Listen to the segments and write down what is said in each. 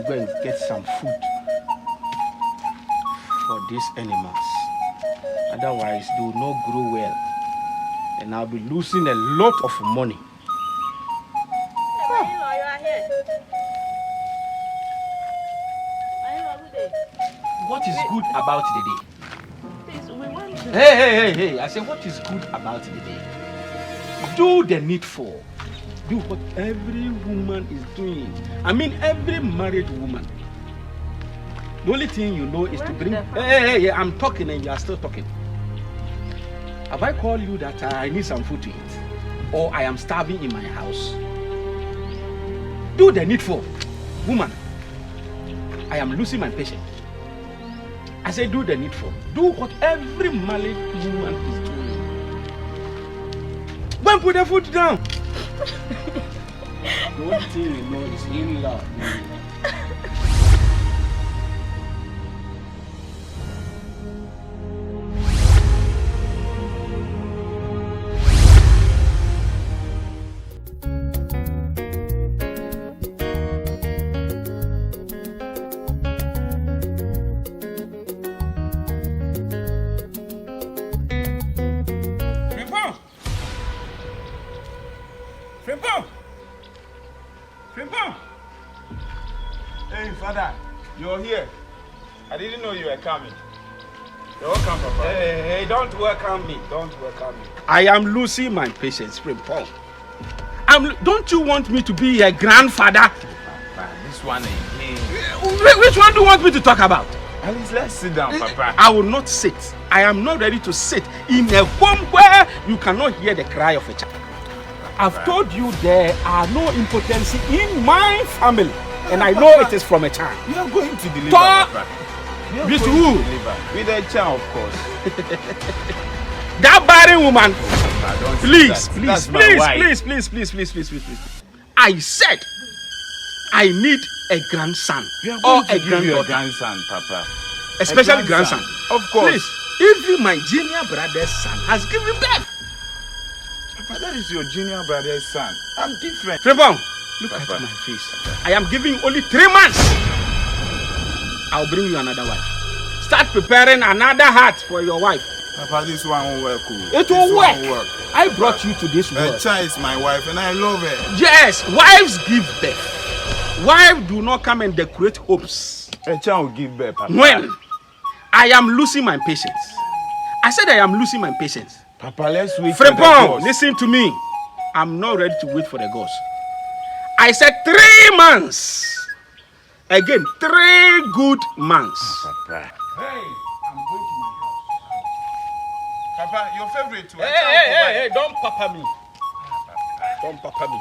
go and get some food for these animals. Otherwise, they will not grow well. And I'll be losing a lot of money. What is good about the day? Hey. I said, what is good about the day? Do the needful. Do what every woman is doing. I mean, every married woman. The only thing you know is to bring... Hey, I'm talking and you are still talking. Have I called you that I need some food to eat? Or I am starving in my house? Do the needful. Woman, I am losing my patience. I say do the needful. Do what every married woman is doing. Go and put the food down. The only thing you know is in love. Hey, Father, you're here. I didn't know you were coming. You're welcome, Papa. Hey, don't welcome me. Don't welcome me. I am losing my patience, Frimpong. Don't you want me to be a grandfather? Papa, this one again. Which one do you want me to talk about? At least let's sit down, Papa. I will not sit. I am not ready to sit in a home where you cannot hear the cry of a child. I've told you there are no impotency in my family. And I know it is from a child. You are going to deliver, Papa. With who? With a child, of course. That barren woman. Papa, please. I said I need a grandson or a grandson, Papa. Especially grandson. Of course. Please, even my junior brother's son has given birth. Papa, that is your junior brother's son. I'm different. Frimpong, look at my face. I am giving only 3 months. I'll bring you another wife. Start preparing another heart for your wife. Papa, this one won't work. It will work. I brought you to this world. Echa is my wife and I love her. Yes, wives give birth. Wives do not come and decorate hopes. Echa will give birth, Papa. When I am losing my patience. I said I am losing my patience. Papa, let's wait for the gods. Listen to me. I'm not ready to wait for the gods. I said 3 months. Again, 3 good months. Papa. Hey, I'm going to my house. Papa, your favorite one. Hey, don't papa me. Don't papa me.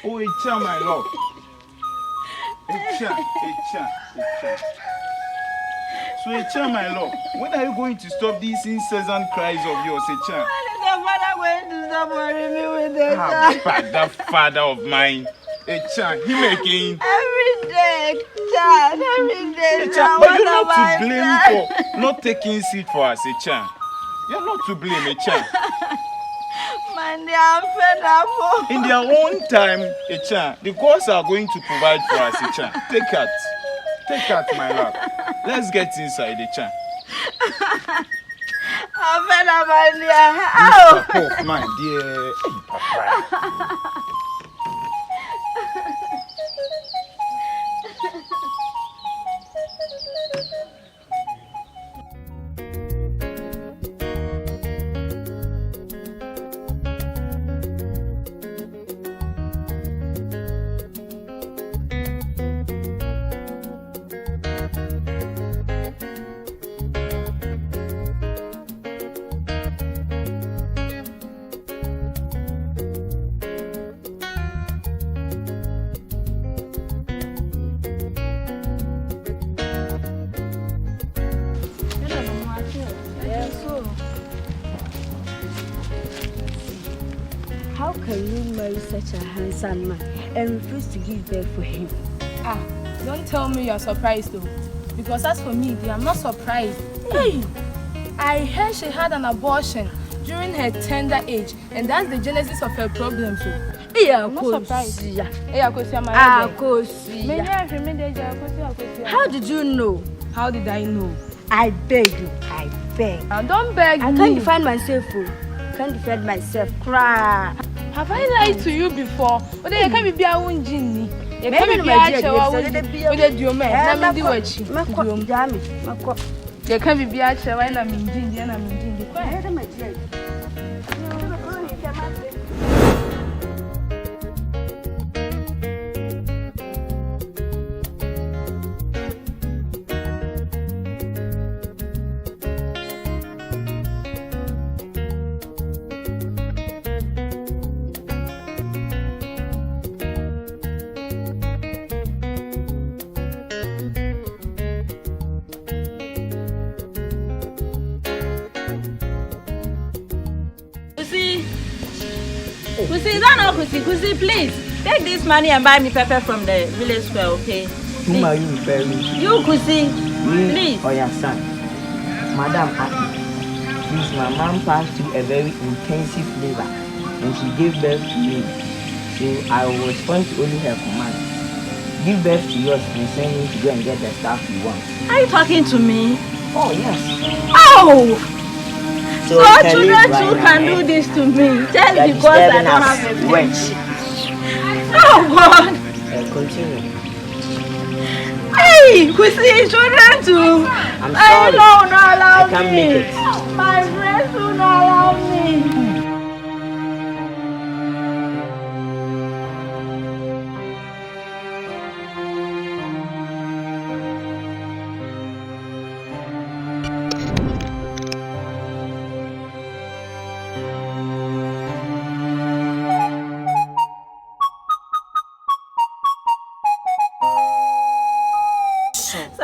Oh, Echa, my love. Echa. So, Echa, my love, when are you going to stop these incessant cries of yours, Echa? When is the father going to stop worrying me with Echa? Papa, that father of mine. Echa, him again. Every day, Echa, every day. Echa, but you're not to blame for not taking seat for us, Echa. You're not to blame, Echa. Man, they are fed up. In their own time, Echa, the gods are going to provide for us, Echa. Take heart, my love. Let's get inside, Echa. I'm fed up, my dear. Papa, my dear. Hey, Papa. How can you marry such a handsome man and refuse to give birth for him? Don't tell me you're surprised though. Because as for me, I'm not surprised. Hey, I heard she had an abortion during her tender age, and that's the genesis of her problem. So, I'm not surprised. How did you know? How did I know? I beg you. I beg. Don't beg me. I can't defend myself. Can't defend myself. Cry. Have I lied to you before? But then you can't be a wound, Ginny. You Maybe can't be my a dear, child. you You said it can't be a child. I'm in Ginny, and I'm in Ginny. Kusi, please take this money and buy me pepper from the village square, okay? Whom are you referring to? You, Kusi, please. Or your son? Madam Aki, please, my mom passed through a very intensive labor and she gave birth to me. So I will respond to only her command. Give birth to yours and send me to go and get the stuff you want. Are you talking to me? Oh, yes. Oh! So children too can do do this to me just because I don't have a bitch. Oh God! Continue. Hey, Kusi, children too. I'm sorry. No, not allow I can't me. make it. My friends will not allow me.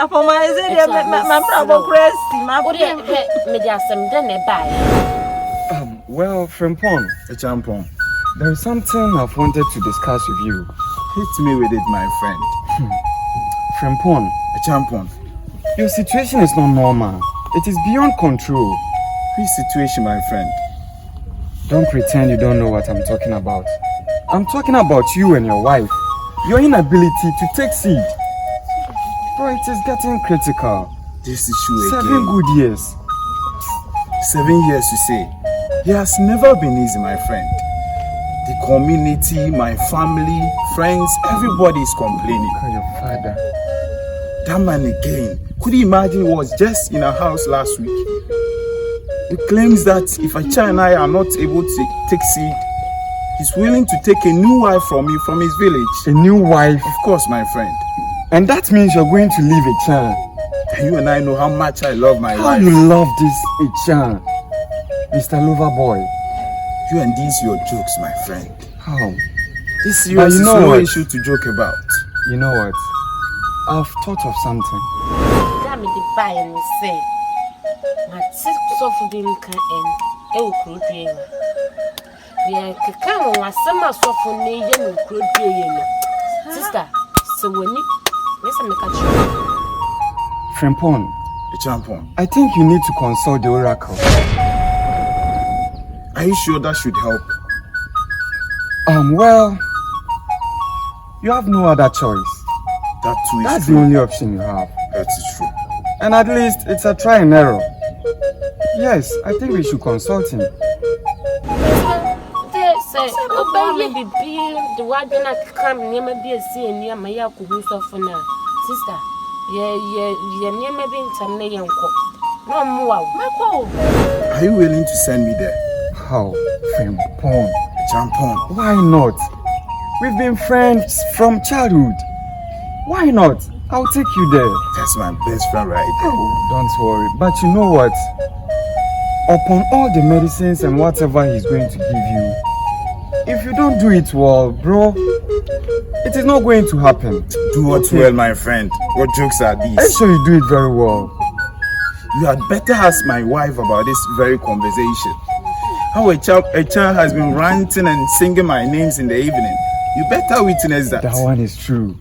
For my well, Frimpon, there is something I've wanted to discuss with you. Hit me with it, my friend. Frimpon, your situation is not normal. It is beyond control. Which situation, my friend? Don't pretend you don't know what I'm talking about. I'm talking about you and your wife. Your inability to take seed. Bro, it is getting critical. This issue 7 again. good years. 7 years, you say? It has never been easy, my friend. The community, my family, friends, everybody is complaining. Oh, your father. That man again. Could you imagine he was just in our house last week? He claims that if a child and I are not able to take seed, he's willing to take a new wife from me from his village. A new wife? Of course, my friend. And that means you're going to leave Echan. You and I know how much I love my wife. How you love this Echan, Mr. Loverboy. You and these your jokes, my friend. How? This serious is no issue to joke about. You know what? I've thought of something. Damn it, the buy and say, my sister of the Inca and El Crudian. We are come on, summer so for me, young Crudian. Sister, so when you listen, Frimpon, I think you need to consult the oracle. Are you sure that should help? Well, you have no other choice. That too is That's true. the only option you have. That is true. And at least it's a try and error. Yes, I think we should consult him. say, oh, baby, the word not come near me be a sea near my yaku who's off for now. Sister, yeah, near me being some name. No more. Are you willing to send me there? How? Frimpon. Jump on. Why not? We've been friends from childhood. Why not? I'll take you there. That's my best friend right there. Don't worry. But you know what? Upon all the medicines and whatever he's going to give you, if you don't do it well, bro, it is not going to happen. Do what well, my friend. What jokes are these? I'm sure you do it very well. You had better ask my wife about this very conversation. How a child has been ranting and singing my names in the evening. You better witness that. That one is true.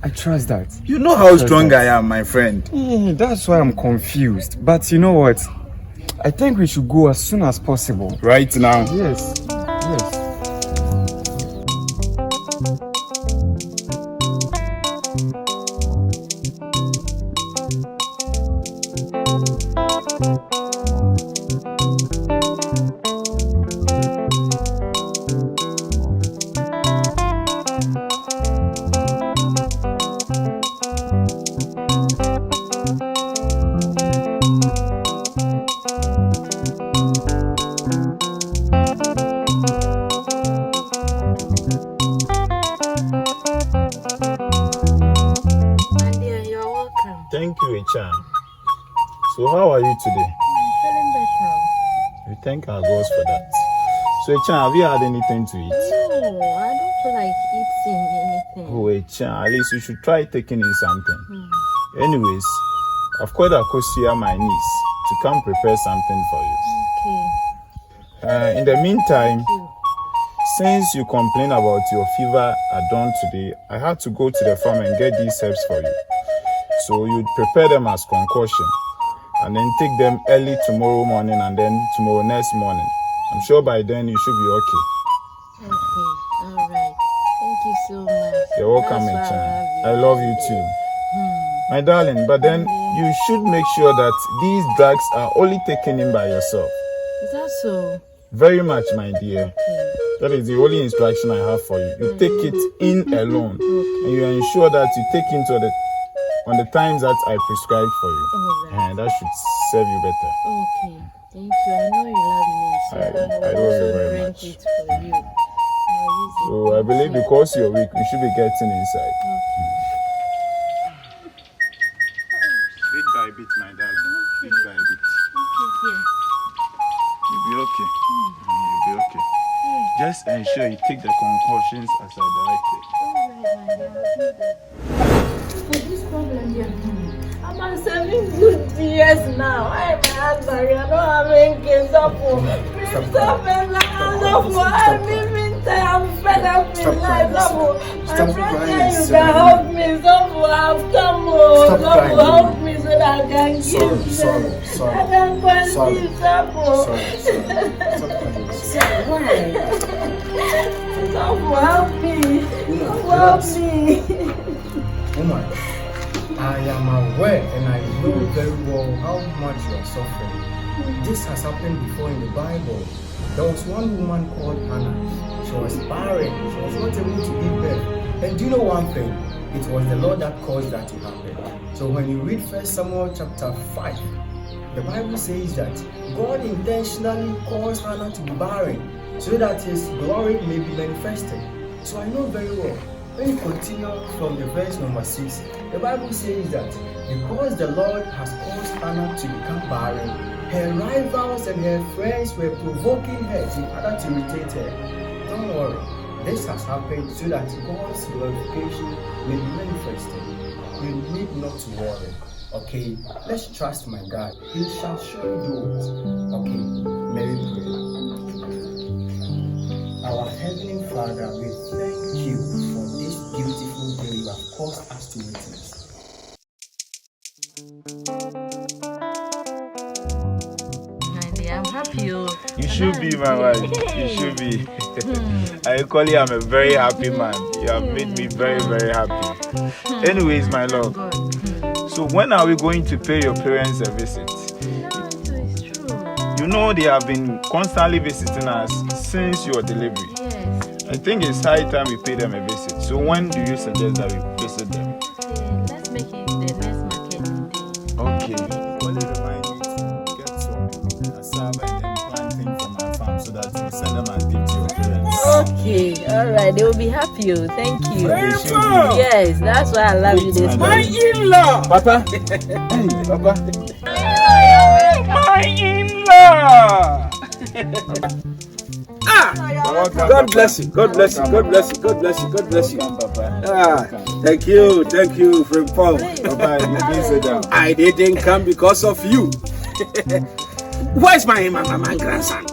I trust that. You know how strong I am, my friend. Yeah, that's why I'm confused. But you know what? I think we should go as soon as possible. Right now? Yes. Yes. Thank you, Echan. So how are you today? I'm feeling better. We thank our gods for that. So Echan, have you had anything to eat? No, I don't feel like eating anything. Oh Echan, at least you should try taking in something. Anyways, I've called Akosia, my niece, to come prepare something for you. Okay. In the meantime, since you complained about your fever at dawn today, I had to go to the farm and get these herbs for you. So you'd prepare them as concoction and then take them early tomorrow morning and then tomorrow next morning. I'm sure by then you should be okay. Okay, alright. Thank you so much. You're welcome, Echan. I love you too. My darling, but then you should make sure that these drugs are only taken in by yourself. Is that so? Very much, my dear. Okay. That is the only instruction I have for you. You take it in alone and you ensure that you take into on the times that I prescribed for you. Alright. And that should serve you better. Okay. Thank you. I know you love me. So I love you very much. It for you. I'll use it. So I believe because you're weak, we should be getting inside. Bit by bit, my darling. Bit by bit. Okay. You'll be okay. You'll be okay. Just ensure you take the concoctions as I For this problem here, I'm on 7 good years now. I'm my husband. You know I'm making up for. Please stop and I'm fed up in life. I'm trying you can help me. Stop, I've come home. Stop, help me so that I can give. I can conceive. Stop, help me. Help me. Woman, I am aware and I know very well how much you are suffering. This has happened before in the Bible. There was one woman called Hannah. She was barren. She was not able to give birth. And do you know one thing? It was the Lord that caused that to happen. So when you read 1 Samuel chapter 5, the Bible says that God intentionally caused Hannah to be barren so that his glory may be manifested. So I know very well. When you continue from the verse number 6, the Bible says that because the Lord has caused Hannah to become barren, her rivals and her friends were provoking her in order to irritate her. Don't worry, this has happened so that God's glorification may be manifested. You need not to worry. Okay, let's trust my God. He shall surely do it. Okay, may we pray. Our Heavenly Father, we thank you for this beautiful day you have caused us to witness. I'm happy. You should be, my wife. You should be. I equally am a very happy man. You have made me very, very happy. Anyways, my love. So when are we going to pay your parents a visit? It's true. You know they have been constantly visiting us since your delivery. Yes. I think it's high time we pay them a visit. So when do you suggest that we visit them? Let's make it the next market day. Okay. Only remind me to get some cassava and then planting from my farm so that we send them and give to your parents. Okay, alright, they will be happy. Thank you. Very well. Yes, that's why I love you this My much. in-law! Papa! Hey, Papa! My in-law! God bless you. God bless you. God bless you. God bless you. God bless you. Thank you. Thank you, friend Paul. Papa, you didn't sit down. I didn't come because of you. Where's my grandson?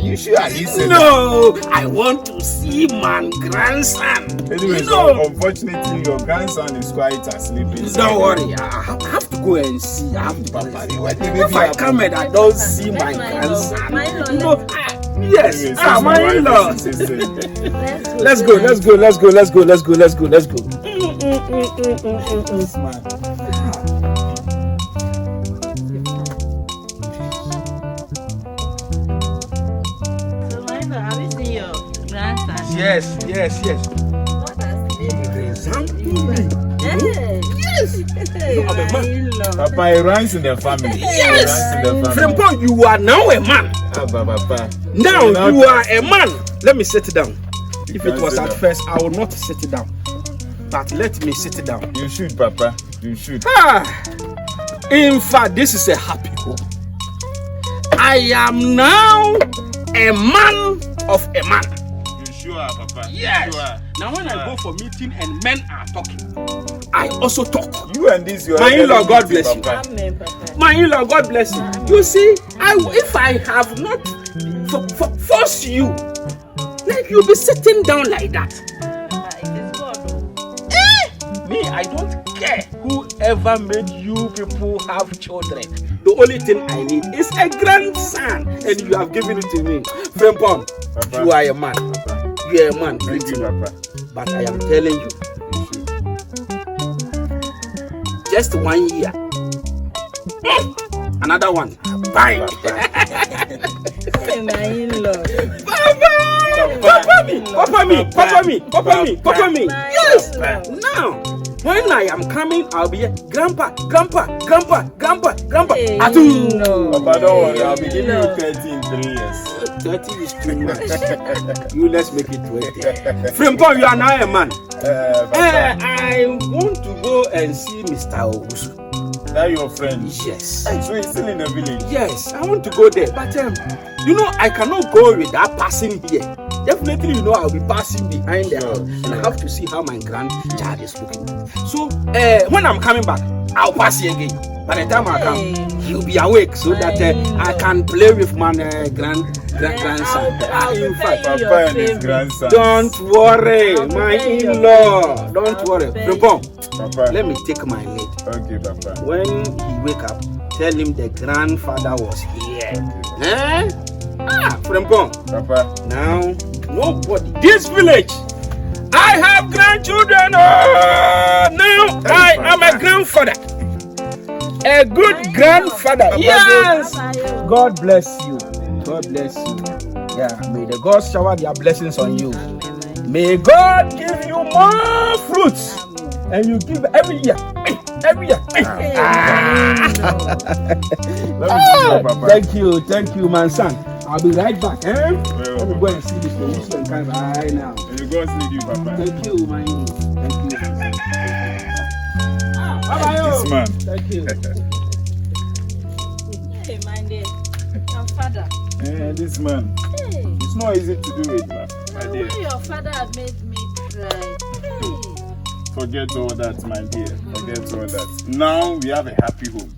You sure are listening? No, I want to see my grandson. Anyway, so unfortunately, your grandson is quite asleep. Don't worry, I have to go and see. I have to go and see. If I come and I don't see my grandson, yes, my in-law. Let's go. Yes. What has made you Example me. Yes. I'm a man. Papa, it runs in the family. Yes. Friend, Frimpong, you are now a man. Papa. Now you are a man. Let me sit down. If it was at down. first, I would not sit down. But let me sit down. You should, Papa. You should. In fact, this is a happy home. I am now a man of a man. You sure, Papa? Yes. Sure. Now when I go for meeting and men are talking, I also talk. You and this, your My in-law, God bless you. Amen, Papa. My in-law, God bless you. You see, if I have not forced you, like you'll be sitting down like that. It is God. me, I don't care whoever made you people have children. The only thing I need is a grandson, and you have given it to me. Frimpong, you are a man. Papa. You are a man. Thank you, Papa. But I am telling you, just 1 year. Another one. Bye. My in-law. Papa me. Yes. Now, when I am coming, I'll be grandpa. Hey, Atu. no. Papa, don't worry. I'll be giving you 30 in 3 years. 30 is too much. You let's make it 20. Frimpong, you are now a man. Papa, I want to go and see Mr. Owusu. that your friend? Yes. So he's still in the village? Yes, I want to go there. But you know, I cannot go without passing here. Definitely, you know, I'll be passing behind the house, and I have to see how my grandchild is looking. So, when I'm coming back, I'll pass here again. By the time I come, he'll be awake so that I can play with my grandson. In fact, Papa and his grandson. don't worry, my in-law. Don't worry. Frimpong, Papa. let me take my lead. Okay, Papa. When he wake up, tell him the grandfather was here. Frimpong. Papa. Now, nobody. This village, I have grandchildren. Now I am a grandfather. A good grandfather. Yes. God bless you. God bless you. Yeah. May the God shower their blessings on you. May God give you more fruits. And you give every year. Every year. Let me see you, Papa. Thank you, my son. I'll be right back. Let me go and see this position kind right now. And you go and see you, Papa. Thank you, my. Thank you. Bye-bye. This man. Thank you. Hey, my dear. Your father. This man. Hey. It's not easy to do it, man. My The dear. way your father has made me cry. Hey. Forget all that, my dear. Forget all that. Now we have a happy home.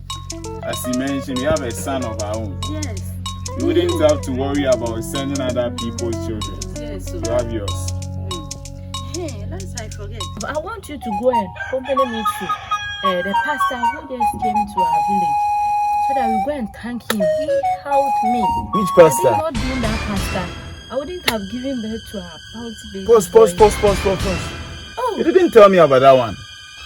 As he mentioned, we have a son of our own. Yes. You wouldn't have to worry about sending other people's children. Yes. You have yours. Hey, lest I forget. But I want you to go and accompany me to the pastor who just came to our village, so that we go and thank him. He helped me. Which Had he not been that pastor, I wouldn't have given birth to our bounty baby. Pause. Oh, You didn't tell me about that one.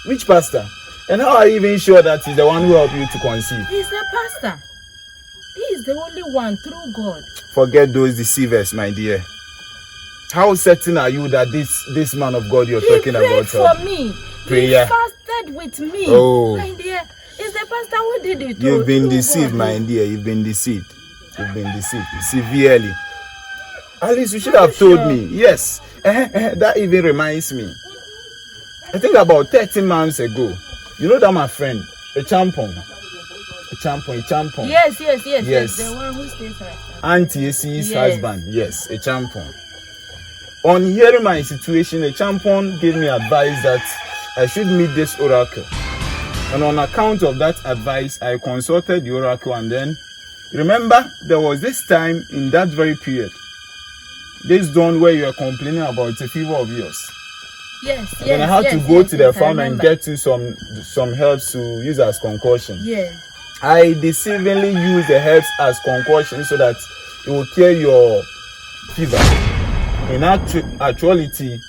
Which pastor? And how are you even sure that he's the one who helped you to conceive? he's the pastor. He is the only one through God. Forget those deceivers, my dear. How certain are you that this man of God you're talking prayed about? for me. Prayer. He fasted with me. Oh. My dear, it's the pastor who did it. You've been through deceived, God. my dear. You've been deceived. You've been deceived severely. At least you should have told me. Yes. That even reminds me. I think about 13 months ago, you know that my friend, a champon. Yes. Yes. The one who stays right now. Auntie Ac's Yes. husband. Yes, a champon. On hearing my situation, a champon gave me advice that I should meet this oracle. And on account of that advice, I consulted the oracle, and then Remember, there was this time in that very period, this dawn where you were complaining about a fever of yours. Yes, and then I had to go to the farm and get you some herbs to use as concoction. Yeah. I deceivingly used the herbs as concoction so that it will cure your fever. In actuality,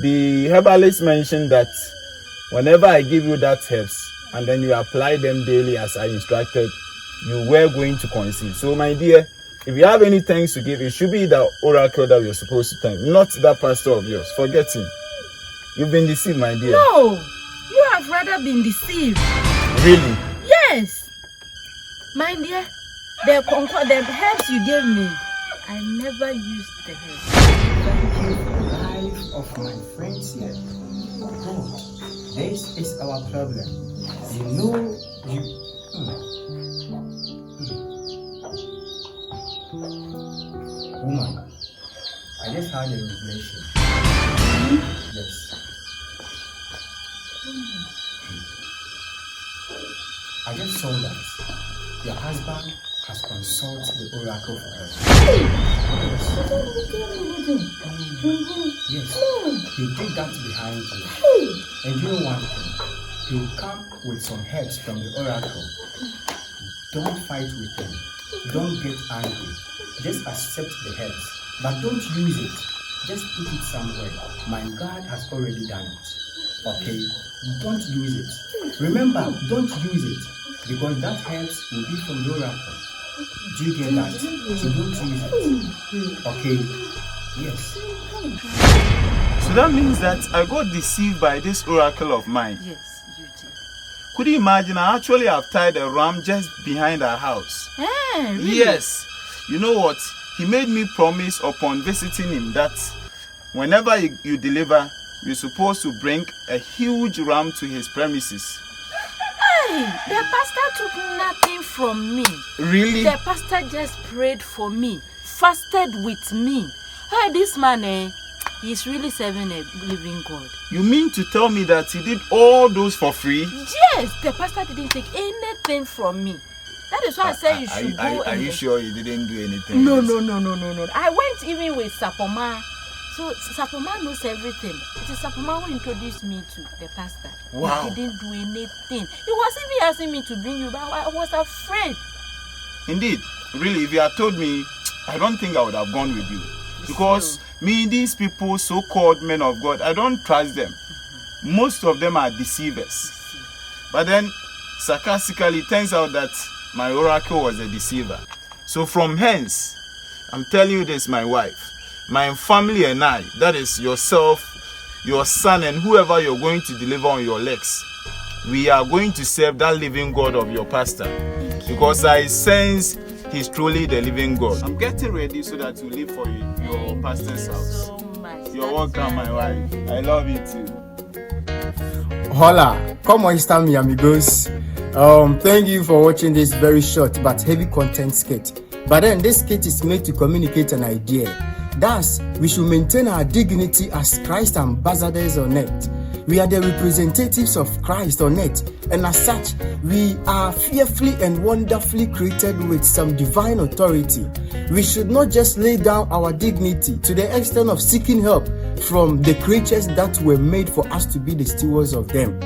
the herbalist mentioned that whenever I give you that herbs and then you apply them daily as I instructed, you were going to conceive. So my dear, if you have any thanks to give, it should be the oracle that you're supposed to thank, not that pastor of yours. Forget him. You've been deceived, my dear. No, you have rather been deceived. Really? Yes. My dear, the herbs you gave me, I never used the herbs. Thank you for the life of my friends here. God, this is our problem. You know, Woman, I just had a revelation. Yes. I just saw that your husband has consulted the oracle for her. Yes. He did that behind you. And you know one thing? He will come with some herbs from the oracle. Don't fight with him. Don't get angry. Just accept the herbs. But don't use it. Just put it somewhere. My God has already done it. Okay? Don't use it. Remember, don't use it. Because that herbs will be from the oracle. Do you get that? So don't use it. Okay? Yes. So that means that I got deceived by this oracle of mine. Yes, you did. Could you imagine? I actually have tied a ram just behind our house. Really? Yes. You know what? He made me promise upon visiting him that whenever you deliver, you're supposed to bring a huge ram to his premises. Hey, the pastor took nothing from me. Really? The pastor just prayed for me, fasted with me. Hey, this man, he's really serving a living God. You mean to tell me that he did all those for free? Yes, the pastor didn't take anything from me. That is why I said you should go. Are you sure you didn't do anything? No. I went even with Sapoma. So Sapoma knows everything. It is Sapoma who introduced me to the pastor. Wow. He didn't do anything. He was even asking me to bring you, but I was afraid. Indeed. Really, if you had told me, I don't think I would have gone with you. Because these people, so-called men of God, I don't trust them. Most of them are deceivers. But then, sarcastically, it turns out that my oracle was a deceiver. So from hence, I'm telling you this, my wife, my family and I, that is yourself, your son, and whoever you're going to deliver on your legs, we are going to serve that living God of your pastor. Because I sense he's truly the living God. I'm getting ready so that you leave for your pastor's house. So much. You're welcome, my wife. I love you too. Hola, como están mi amigos? Thank you for watching this very short but heavy content skit. But then this skit is made to communicate an idea. Thus, we should maintain our dignity as Christ ambassadors on earth. We are the representatives of Christ on earth, and as such, we are fearfully and wonderfully created with some divine authority. We should not just lay down our dignity to the extent of seeking help from the creatures that were made for us to be the stewards of them.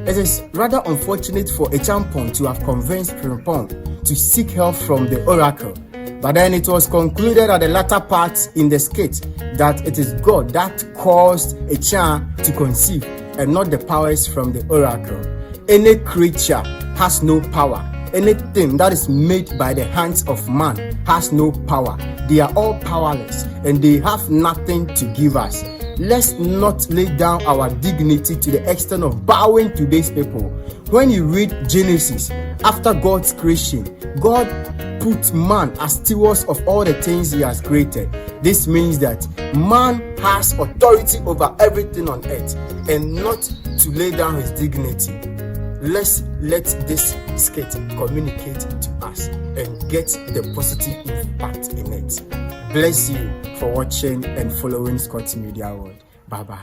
It is rather unfortunate for a champion to have convinced Primpon to seek help from the oracle. But then it was concluded at the latter part in the skit that it is God that caused a child to conceive and not the powers from the oracle. Any creature has no power. Anything that is made by the hands of man has no power. They are all powerless and they have nothing to give us. Let's not lay down our dignity to the extent of bowing to these people. When you read Genesis, after God's creation, God put man as stewards of all the things he has created. This means that man has authority over everything on earth and not to lay down his dignity. Let's let this skit communicate to us and get the positive impact in it. Bless you for watching and following Scott Media World. Bye-bye.